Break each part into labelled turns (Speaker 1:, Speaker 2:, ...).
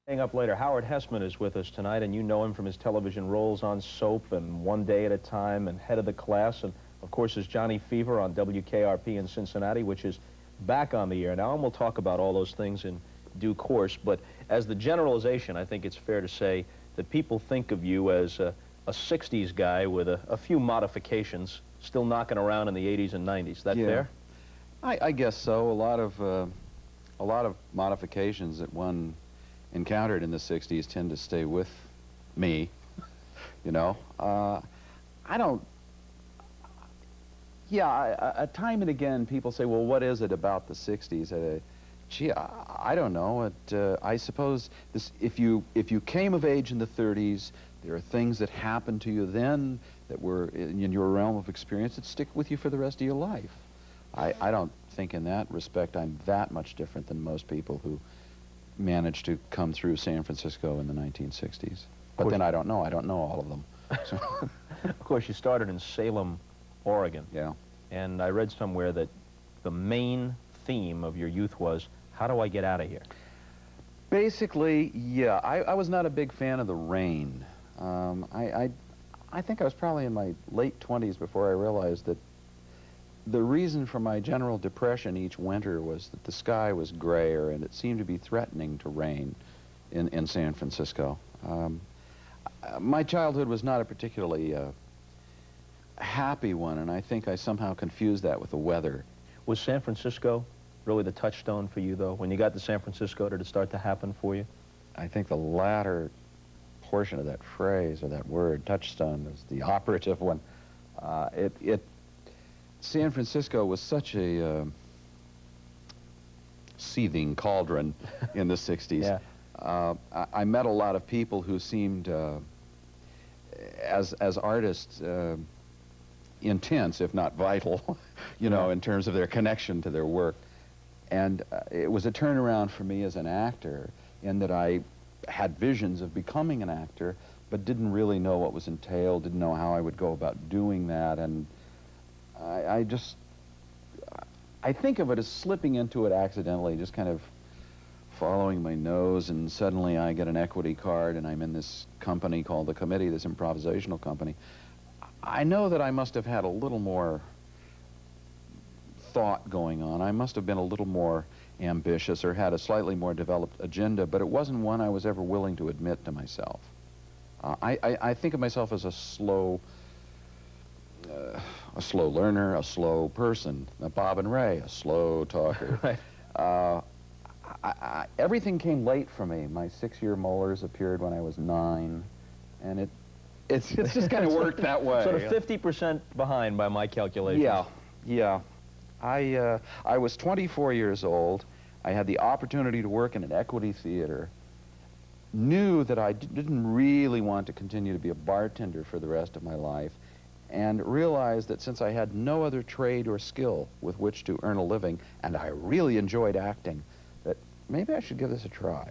Speaker 1: Hang up later. Howard Hesseman is with us tonight, and you know him from his television roles on Soap and One Day at a Time and Head of the Class, and of course his Johnny Fever on Wkrp in Cincinnati, which is back on the air now, and we'll talk about all those things in due course. But as the generalization, I think it's fair to say that people think of you as a 60s guy with a few modifications, still knocking around in the 80s and 90s. That fair?
Speaker 2: I guess so. A lot of modifications that one encountered in the 60s tend to stay with me, you know. Time and again people say, well, what is it about the 60s? Gee, I don't know. I suppose if you came of age in the 30s, there are things that happened to you then that were in your realm of experience that stick with you for the rest of your life. I don't think in that respect I'm that much different than most people who managed to come through San Francisco in the 1960s. But then I don't know all of them. So.
Speaker 1: Of course, you started in Salem, Oregon.
Speaker 2: Yeah.
Speaker 1: And I read somewhere that the main theme of your youth was, how do I get out of here?
Speaker 2: Basically, yeah. I was not a big fan of the rain. I think I was probably in my late 20s before I realized that the reason for my general depression each winter was that the sky was grayer and it seemed to be threatening to rain in San Francisco. My childhood was not a particularly happy one, and I think I somehow confused that with the weather.
Speaker 1: Was San Francisco really the touchstone for you, though? When you got to San Francisco, did it start to happen for you?
Speaker 2: I think the latter portion of that phrase, or that word, touchstone, is the operative one. San Francisco was such a seething cauldron in the 60s.
Speaker 1: Yeah.
Speaker 2: I met a lot of people who seemed, as artists, intense, if not vital, you know, in terms of their connection to their work. And it was a turnaround for me as an actor, in that I had visions of becoming an actor, but didn't really know what was entailed, didn't know how I would go about doing that, and I think of it as slipping into it accidentally, just kind of following my nose, and suddenly I get an equity card and I'm in this company called the Committee, this improvisational company. I know that I must have had a little more thought going on. I must have been a little more ambitious or had a slightly more developed agenda, but it wasn't one I was ever willing to admit to myself. I think of myself as a slow learner, a slow person. Bob and Ray, a slow talker.
Speaker 1: Right.
Speaker 2: Everything came late for me. My 6-year molars appeared when I was 9, and it's just kind of worked that way.
Speaker 1: Sort of 50% behind by my calculations.
Speaker 2: Yeah. I was 24 years old. I had the opportunity to work in an equity theater. Knew that I didn't really want to continue to be a bartender for the rest of my life, and realized that since I had no other trade or skill with which to earn a living, and I really enjoyed acting, that maybe I should give this a try.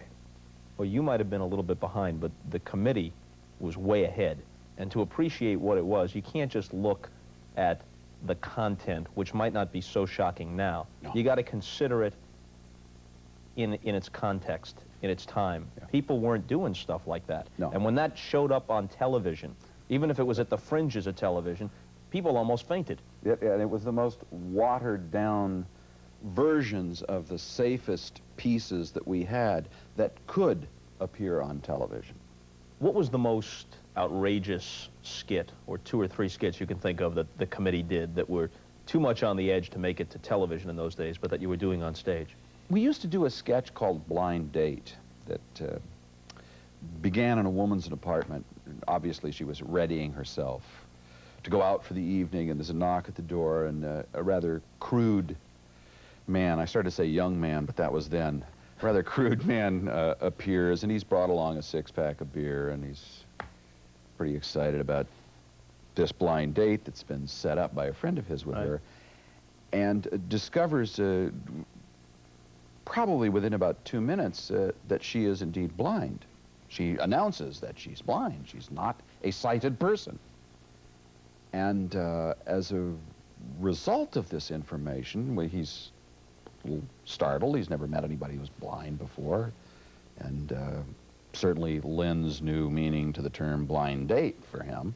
Speaker 1: Well, you might have been a little bit behind, but the Committee was way ahead. And to appreciate what it was, you can't just look at the content, which might not be so shocking now.
Speaker 2: No.
Speaker 1: You got to consider it in its context, in its time.
Speaker 2: Yeah.
Speaker 1: People weren't doing stuff like that.
Speaker 2: No.
Speaker 1: And when that showed up on television, even if it was at the fringes of television, people almost fainted.
Speaker 2: And it was the most watered-down versions of the safest pieces that we had that could appear on television.
Speaker 1: What was the most outrageous skit, or 2 or 3 skits you can think of that the Committee did that were too much on the edge to make it to television in those days, but that you were doing on stage?
Speaker 2: We used to do a sketch called Blind Date that began in a woman's apartment. Obviously, she was readying herself to go out for the evening, and there's a knock at the door, and a rather crude man, I started to say young man, but that was then, a rather crude man appears, and he's brought along a 6-pack of beer, and he's pretty excited about this blind date that's been set up by a friend of his with her, and discovers probably within about 2 minutes that she is indeed blind. She announces that she's blind. She's not a sighted person. And as a result of this information, he's a little startled. He's never met anybody who was blind before. And certainly Lynn's new meaning to the term blind date for him,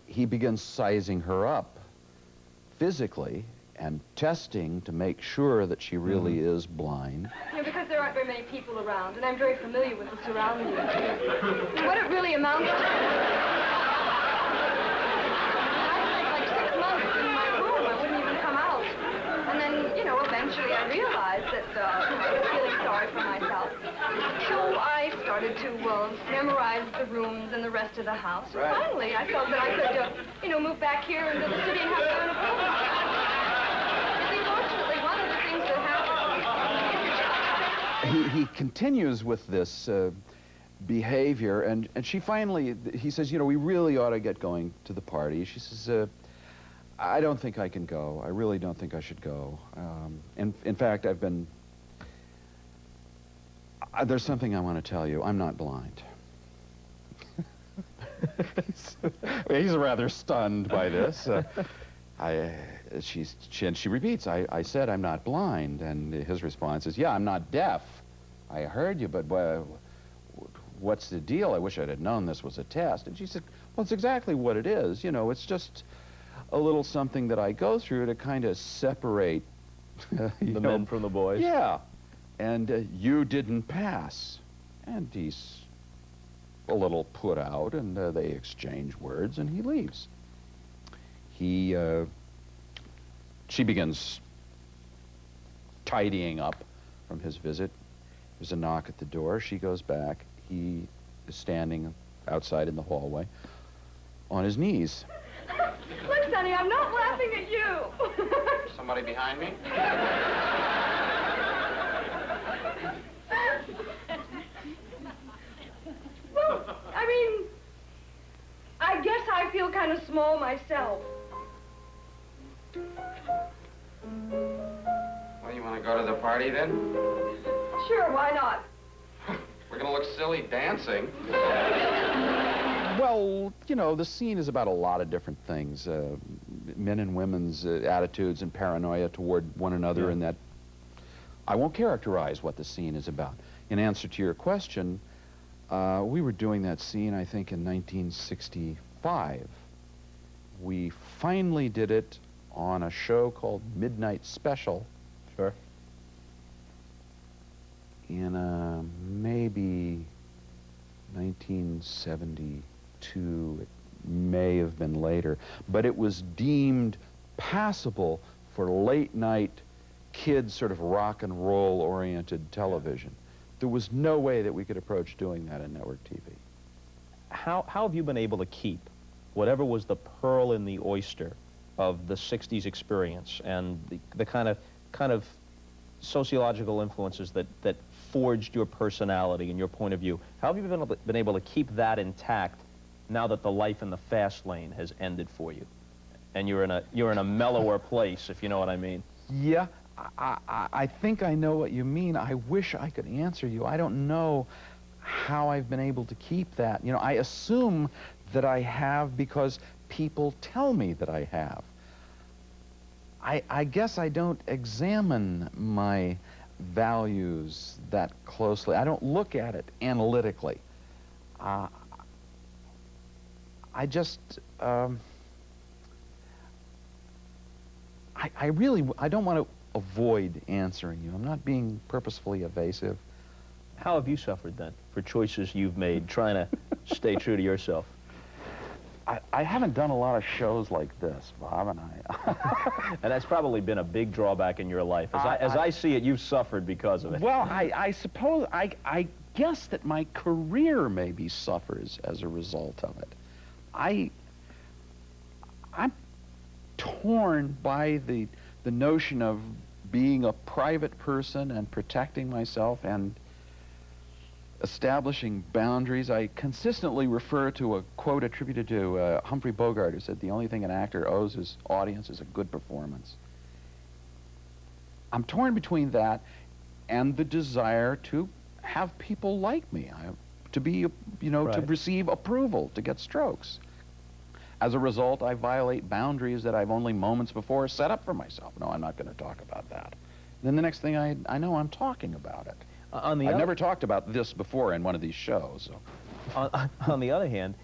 Speaker 2: he begins sizing her up physically and testing to make sure that she really is blind.
Speaker 3: You know, because there aren't very many people around, and I'm very familiar with the surroundings. What it really amounts to... I spent like 6 months in my room. I wouldn't even come out. And then, you know, eventually I realized that I was feeling sorry for myself. So I started to memorize the rooms and the rest of the house. And finally, I felt that I could, you know, move back here into the city and have my own apartment.
Speaker 2: He continues with this behavior, and she finally, he says, you know, we really ought to get going to the party. She says, I don't think I can go. I really don't think I should go. In fact, there's something I want to tell you. I'm not blind. He's rather stunned by this. She repeats, I said I'm not blind, and his response is, yeah, I'm not deaf. I heard you, but what's the deal? I wish I'd have known this was a test. And she said, well, it's exactly what it is. You know, it's just a little something that I go through to kind of separate
Speaker 1: the men from the boys.
Speaker 2: Yeah, and you didn't pass. And he's a little put out, and they exchange words, and he leaves. She begins tidying up from his visit. There's a knock at the door. She goes back. He is standing outside in the hallway on his knees.
Speaker 3: Look, Sonny, I'm not laughing at you.
Speaker 4: Somebody behind me?
Speaker 3: Well, I mean, I guess I feel kind of small myself.
Speaker 4: Well, you want to go to the party then?
Speaker 3: Sure, why not?
Speaker 4: We're going to look silly dancing.
Speaker 2: Well, you know, the scene is about a lot of different things. Men and women's attitudes and paranoia toward one another, and that I won't characterize what the scene is about. In answer to your question, we were doing that scene, I think, in 1965. We finally did it on a show called Midnight Special.
Speaker 1: Sure.
Speaker 2: In maybe 1972, it may have been later, but it was deemed passable for late night kids sort of rock and roll oriented television. There was no way that we could approach doing that in network TV.
Speaker 1: How have you been able to keep whatever was the pearl in the oyster of the 60s experience and the kind of sociological influences that forged your personality and your point of view? How have you been able to keep that intact now that the life in the fast lane has ended for you, and you're in a mellower place, if you know what I mean?
Speaker 2: Yeah, I think I know what you mean. I wish I could answer you. I don't know how I've been able to keep that. You know, I assume that I have because people tell me that I have. I guess I don't examine my values that closely. I don't look at it analytically. I just, I don't want to avoid answering you. I'm not being purposefully evasive.
Speaker 1: How have you suffered then for choices you've made trying to stay true to yourself?
Speaker 2: I haven't done a lot of shows like this, Bob, and I.
Speaker 1: And that's probably been a big drawback in your life. As I see it, you've suffered because of it.
Speaker 2: Well, I suppose, I guess that my career maybe suffers as a result of it. I'm torn by the notion of being a private person and protecting myself and establishing boundaries. I consistently refer to a quote attributed to Humphrey Bogart, who said the only thing an actor owes his audience is a good performance. I'm torn between that and the desire to have people like me, to be, you know, to receive approval, to get strokes. As a result, I violate boundaries that I've only moments before set up for myself. No, I'm not going to talk about that. Then the next thing I know, I'm talking about it.
Speaker 1: On the
Speaker 2: I've
Speaker 1: other,
Speaker 2: never talked about this before in one of these shows. So.
Speaker 1: on the other hand,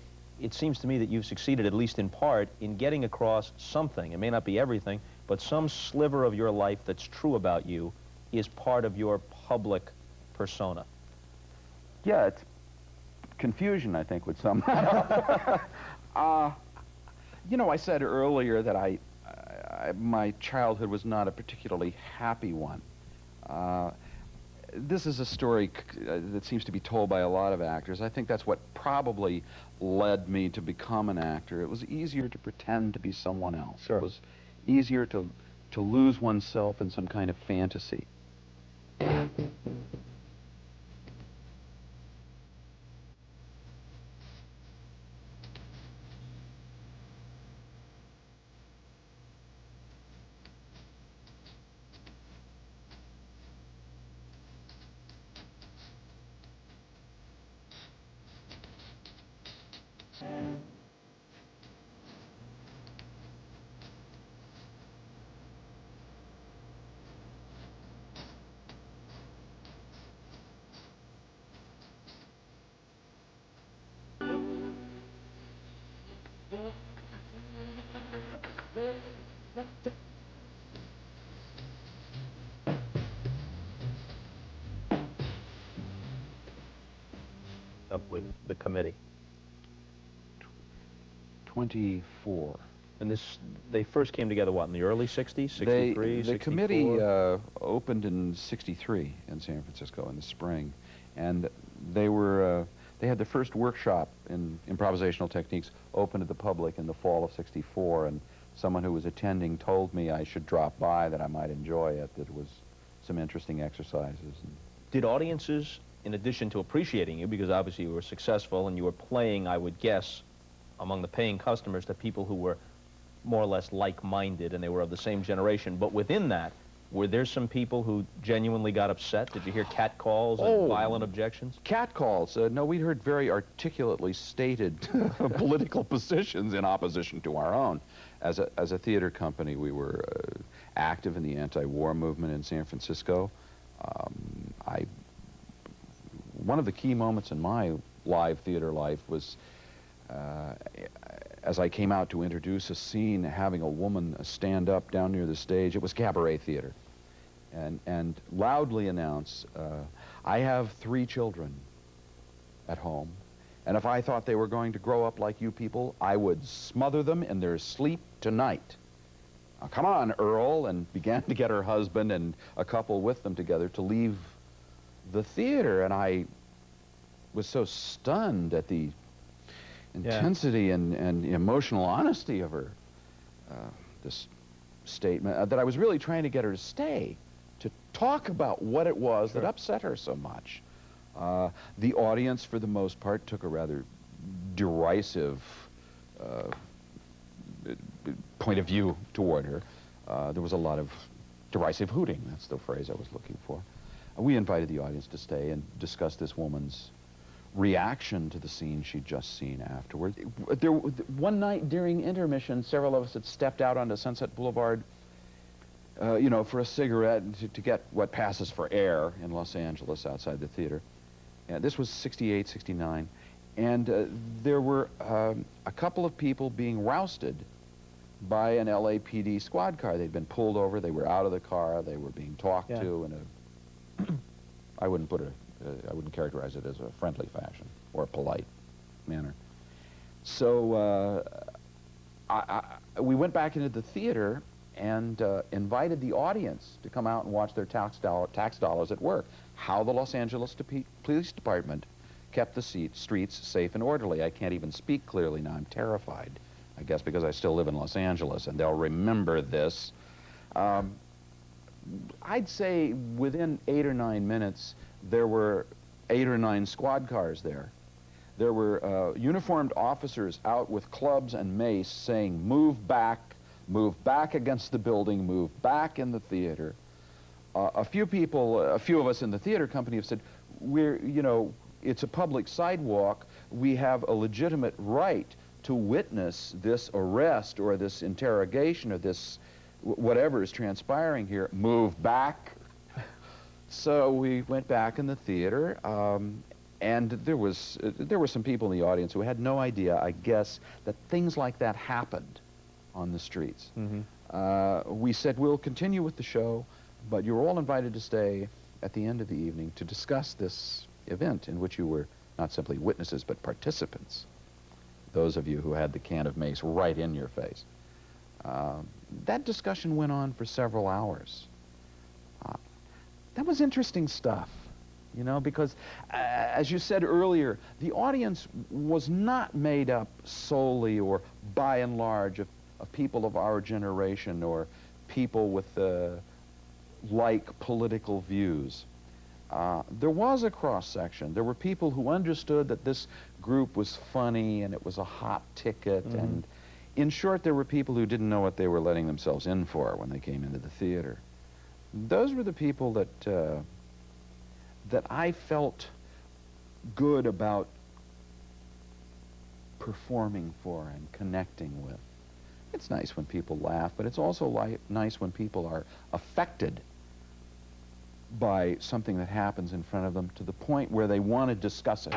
Speaker 1: it seems to me that you've succeeded, at least in part, in getting across something. It may not be everything, but some sliver of your life that's true about you is part of your public persona.
Speaker 2: Yeah, it's confusion, I think, with some. You know, I said earlier that my childhood was not a particularly happy one. This is a story that seems to be told by a lot of actors. I think that's what probably led me to become an actor. It was easier to pretend to be someone else.
Speaker 1: Sure.
Speaker 2: It was easier to lose oneself in some kind of fantasy.
Speaker 1: Up with the committee.
Speaker 2: 24.
Speaker 1: And they first came together, what, in the early 60s, 63,
Speaker 2: The
Speaker 1: 64?
Speaker 2: committee opened in 63 in San Francisco in the spring, and they had the first workshop in improvisational techniques open to the public in the fall of 64, and someone who was attending told me I should drop by, that I might enjoy it, that it was some interesting exercises.
Speaker 1: Did audiences, in addition to appreciating you, because obviously you were successful and you were playing, I would guess, among the paying customers, to people who were more or less like-minded and they were of the same generation, but within that, were there some people who genuinely got upset? Did you hear catcalls and violent objections?
Speaker 2: Catcalls? No, we heard very articulately stated political positions in opposition to our own. As a theater company, we were active in the anti-war movement in San Francisco. One of the key moments in my live theater life was as I came out to introduce a scene, having a woman stand up down near the stage. It was cabaret theater, and loudly announce, I have 3 children at home, and if I thought they were going to grow up like you people, I would smother them in their sleep tonight. Now, come on, Earl, and began to get her husband and a couple with them together to leave the theater, and I was so stunned at the intensity and emotional honesty of her, this statement, that I was really trying to get her to stay, to talk about what it was that upset her so much. The audience, for the most part, took a rather derisive point of view toward her. There was a lot of derisive hooting. That's the phrase I was looking for. We invited the audience to stay and discuss this woman's reaction to the scene she'd just seen afterward. One night during intermission, several of us had stepped out onto Sunset Boulevard, you know, for a cigarette to get what passes for air in Los Angeles outside the theater. This was 68, 69, and there were a couple of people being rousted by an LAPD squad car. They'd been pulled over, they were out of the car, they were being talked to in a, I wouldn't characterize it as a friendly fashion or a polite manner. So we went back into the theater and invited the audience to come out and watch their tax dollars at work. How the Los Angeles Police Department kept the streets safe and orderly. I can't even speak clearly now. I'm terrified, I guess, because I still live in Los Angeles, and they'll remember this. I'd say within 8 or 9 minutes, there were 8 or 9 squad cars there. There were uniformed officers out with clubs and mace saying, move back against the building, move back in the theater. A few of us in the theater company have said, it's a public sidewalk. We have a legitimate right to witness this arrest or this interrogation or this whatever is transpiring here. Move back. So we went back in the theater, and there were some people in the audience who had no idea, I guess, that things like that happened on the streets. We said, we'll continue with the show, but you're all invited to stay at the end of the evening to discuss this event in which you were not simply witnesses, but participants. Those of you who had the can of mace right in your face. That discussion went on for several hours. That was interesting stuff, you know, because as you said earlier, the audience was not made up solely or by and large of people of our generation or people with like political views. There was a cross-section. There were people who understood that this group was funny and it was a hot ticket, and in short, there were people who didn't know what they were letting themselves in for when they came into the theater. Those were the people that that I felt good about performing for and connecting with. It's nice when people laugh, but it's also nice when people are affected by something that happens in front of them to the point where they want to discuss it.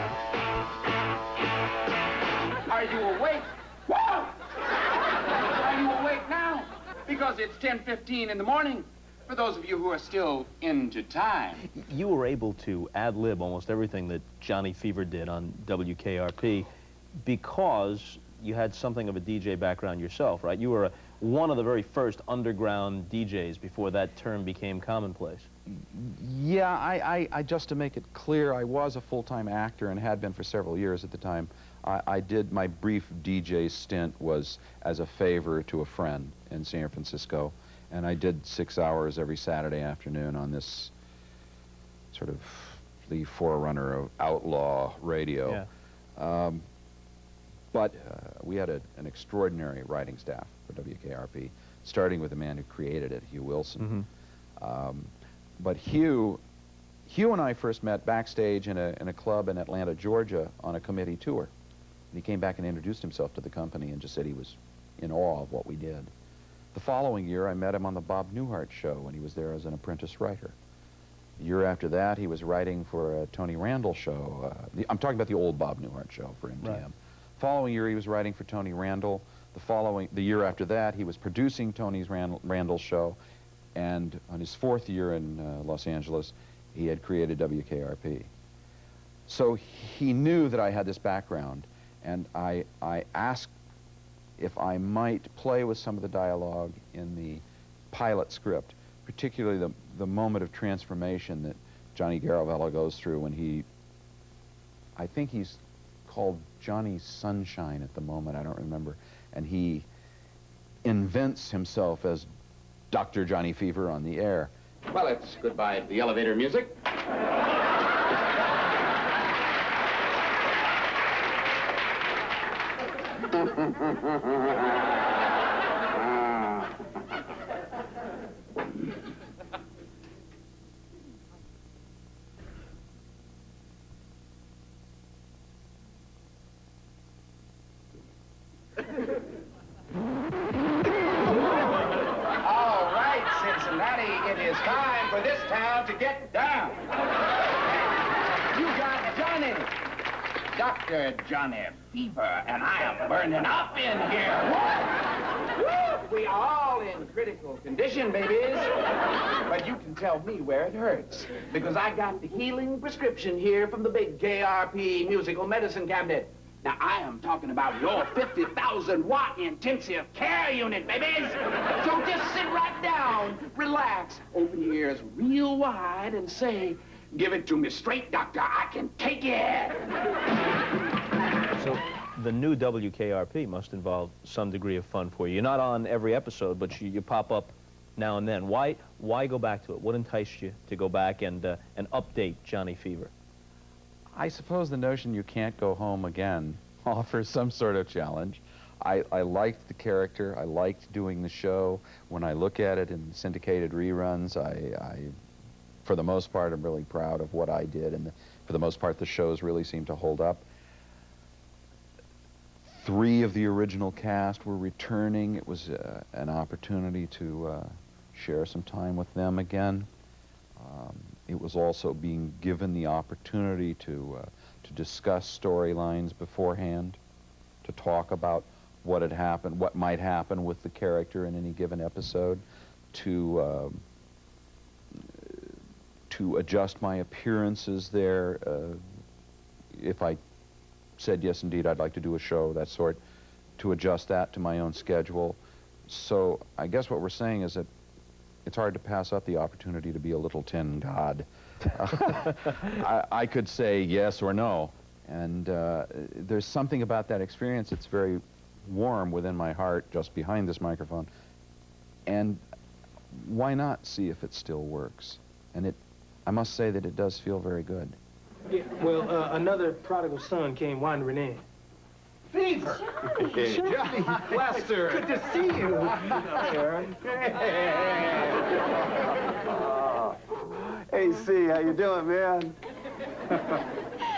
Speaker 5: Are you awake? Whoa! Are you awake now? Because it's 10:15 in the morning. For those of you who are still into time.
Speaker 1: You were able to ad-lib almost everything that Johnny Fever did on WKRP because you had something of a DJ background yourself, right? You were one of the very first underground DJs before that term became commonplace.
Speaker 2: Yeah, I just to make it clear, I was a full-time actor and had been for several years at the time. I did, my brief DJ stint was as a favor to a friend in San Francisco, and I did 6 hours every Saturday afternoon on this sort of the forerunner of outlaw radio.
Speaker 1: Yeah.
Speaker 2: But we had an extraordinary writing staff for WKRP, starting with the man who created it, Hugh Wilson. But Hugh and I first met backstage in a club in Atlanta, Georgia, on a committee tour. And he came back and introduced himself to the company and just said he was in awe of what we did. The following year, I met him on the Bob Newhart show when he was there as an apprentice writer. The year after that, he was writing for a Tony Randall show. I'm talking about the old Bob Newhart show for MTM.
Speaker 1: Right.
Speaker 2: Following year, he was writing for Tony Randall. The year after that, he was producing Tony's Randall show. And on his 4th year in Los Angeles, he had created WKRP. So he knew that I had this background, and I asked if I might play with some of the dialogue in the pilot script, particularly the moment of transformation that Johnny Garavella goes through when I think he's called Johnny Sunshine at the moment, I don't remember, and he invents himself as Dr. Johnny Fever on the air.
Speaker 5: Well, it's goodbye to the elevator music. All right, Cincinnati, it is time for this town to get down. You got Johnny, Dr. Johnny Fever, and I am burning up in here. What? Woo! We are all in critical condition, babies. But you can tell me where it hurts, because I got the healing prescription here from the big KRP musical medicine cabinet. Now, I am talking about your 50,000-watt intensive care unit, babies. So just sit right down, relax, open your ears real wide, and say, give it to me straight, doctor. I can take it.
Speaker 1: So the new WKRP must involve some degree of fun for you. You're not on every episode, but you pop up now and then. Why go back to it? What enticed you to go back and update Johnny Fever?
Speaker 2: I suppose the notion you can't go home again offers some sort of challenge. I liked the character. I liked doing the show. When I look at it in syndicated reruns, I for the most part, I'm really proud of what I did, and for the most part, the shows really seem to hold up. 3 of the original cast were returning. It was an opportunity to share some time with them again. It was also being given the opportunity to discuss storylines beforehand, to talk about what had happened, what might happen with the character in any given episode, to adjust my appearances there. If I said, yes, indeed, I'd like to do a show, that sort, to adjust that to my own schedule. So I guess what we're saying is that it's hard to pass up the opportunity to be a little tin god. I could say yes or no, and there's something about that experience that's very warm within my heart, just behind this microphone, and why not see if it still works? And I must say that it does feel very good.
Speaker 6: Yeah, well, another prodigal son came wandering in.
Speaker 5: Fever!
Speaker 6: Johnny! Lester! Good to see you!
Speaker 7: Hey, C, how you doing, man?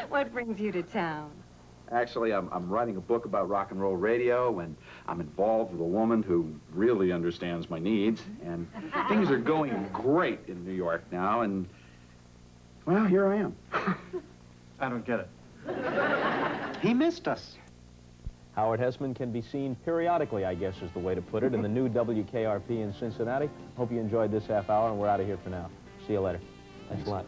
Speaker 8: What brings you to town?
Speaker 7: Actually, I'm writing a book about rock and roll radio, and I'm involved with a woman who really understands my needs, and things are going great in New York now, and, well, here I am.
Speaker 9: I don't get it.
Speaker 7: He missed us.
Speaker 1: Howard Hesseman can be seen periodically, I guess is the way to put it, in the new WKRP in Cincinnati. Hope you enjoyed this half hour, and we're out of here for now. See you later. Thanks a lot.